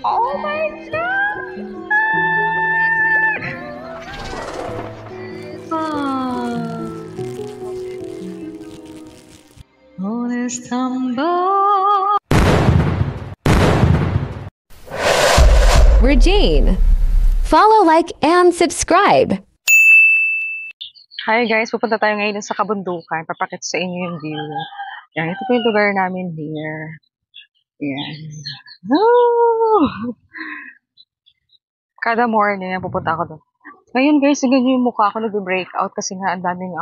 Oh my God! Honest humble. Regine. Follow, like, and subscribe. Hi guys, pupunta tayo ngayon sa kabundukan. Papakita sa inyo yung view. Yan, ito po yung lugar namin here. Yan. Oh! Kada morning, pupunta ako doon. Ngayon guys, ganyan yung mukha ko nag-breakout kasi nga ang dami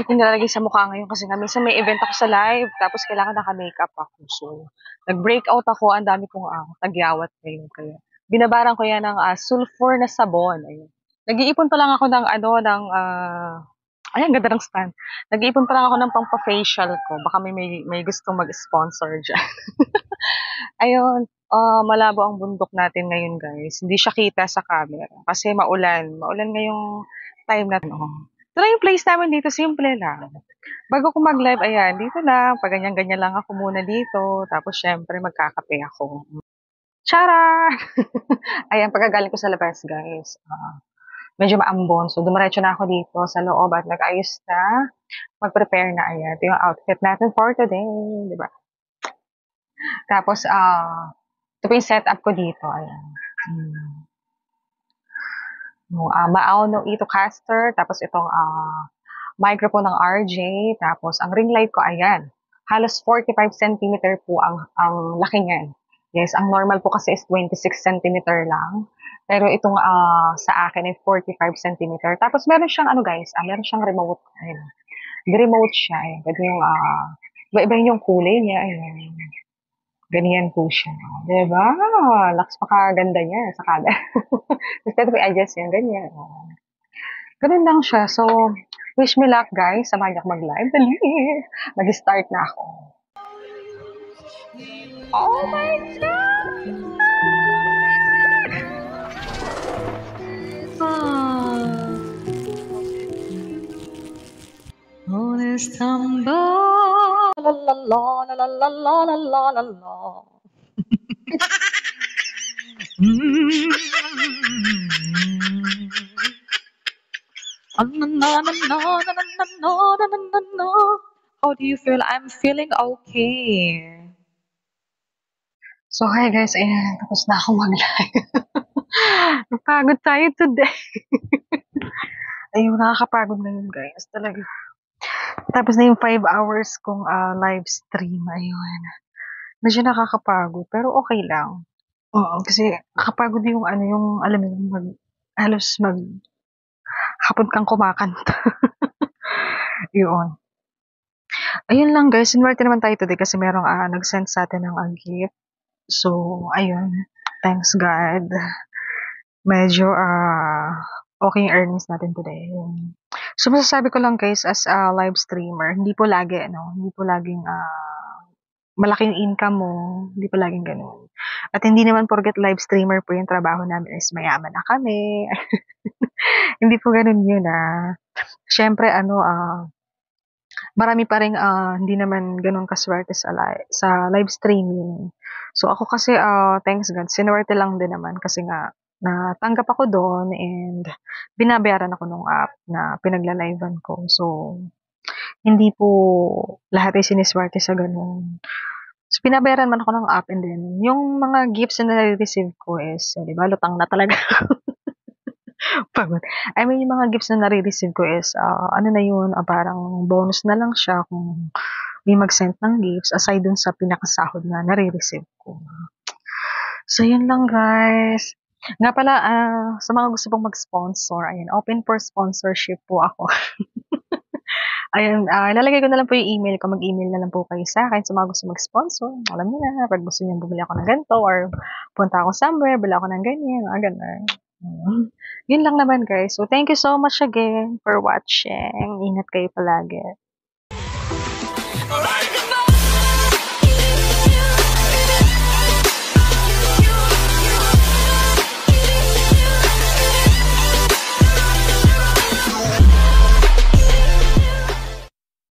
kong nilalagay sa mukha ngayon kasi nga minsan may event ako sa live tapos kailangan naka-makeup ako. So, nag-breakout ako, ang dami kong tagyawat ngayon. Kaya, binabaran ko yan ng sulfur na sabon. Ayun. Nag-iipon pa lang ako ng ayan, ganda ng stand. Nag-iipon pa lang ako ng pang-facial ko. Baka may gustong mag-sponsor dyan. Ayun, malabo ang bundok natin ngayon guys. Hindi siya kita sa camera kasi maulan. Maulan ngayong time na to. Ito lang yung place namin dito, simple lang. Bago ko mag-live, ayan, dito lang, pag ganyan-ganyan lang ako muna dito. Tapos syempre magkakape ako. Tara! Ayan, pagkagaling ko sa labas guys. Medyo maambon. So, dumiretso na ako dito sa loob at nag-ayos na. Mag-prepare na. Ayan, ito yung outfit natin for today. Di ba? Tapos, ito po yung setup ko dito. Ayan. Maauno ito caster. Tapos, itong microphone ng RJ. Tapos, ang ring light ko, ayan. Halos 45 cm po ang laki niyan. Yes, ang normal po kasi is 26 cm lang. Pero itong sa akin ay 45 cm. Tapos meron siyang guys, meron siyang remote. Ayun. Remote siya. Ayun. Pwede yung iba-iba yung kulay niya. Ayun. Ganyan po siya. Diba? Laks pakaganda niya sa camera. Instead of i-adjust yan, ganyan. Ganun lang siya. So, wish me luck guys. Samahan niyo ako mag-live. Dali. Mag-start na ako. Oh my God! Honest humble. La la la la la la la la la la. How do you feel? I'm feeling okay. So, hi guys. Ayan, tapos na ako mag-live. Napagod tayo today. Ayun, nakakapagod na yun guys. Talaga. Tapos na yung 5 hours kong live stream. Ayun. Medyo nakakapagod. Pero okay lang. Oo, kasi nakakapagod yung yung alam mo yung halos hapon kang kumakanta. Yun. Ayun lang guys, sinwerte naman tayo today kasi merong nag-send sa atin ng gift. So, ayun. Thanks God. Medyo okay yung earnings natin today. So, masasabi ko lang guys, as a live streamer, hindi po laging malaki yung income mo, hindi po laging ganun. At hindi naman porket live streamer po yung trabaho namin is mayaman na kami. Hindi po ganun yun Siyempre, marami pa rin hindi naman ganun kaswerte sa live streaming. So, ako kasi, thanks God, sinuwerte lang din naman kasi nga, natanggap ako doon and binabayaran ako nung app na pinagla-livean ko. So, hindi po lahat ay siniswerte sa ganun. So, binabayaran man ako ng app and then, yung mga gifts na nare-receive ko is, di ba, lutang na talaga. Pagod. I mean, yung mga gifts na nare-receive ko is, na yun, parang bonus na lang siya kung may mag-send ng gifts aside dun sa pinakasahod na nare-receive ko. So, yun lang guys. Nga pala, sa mga gusto pong mag-sponsor, ayan, open for sponsorship po ako. Ayan, lalagay ko na lang po yung email ko. Mag-email na lang po kayo sa akin sa mga gusto mag-sponsor. Alam niyo na, pag gusto niyo bumili ako ng ganito or punta ako somewhere, bili ako ng ganyan, ganun. Yun lang naman guys. So, thank you so much again for watching. Ingat kayo palagi.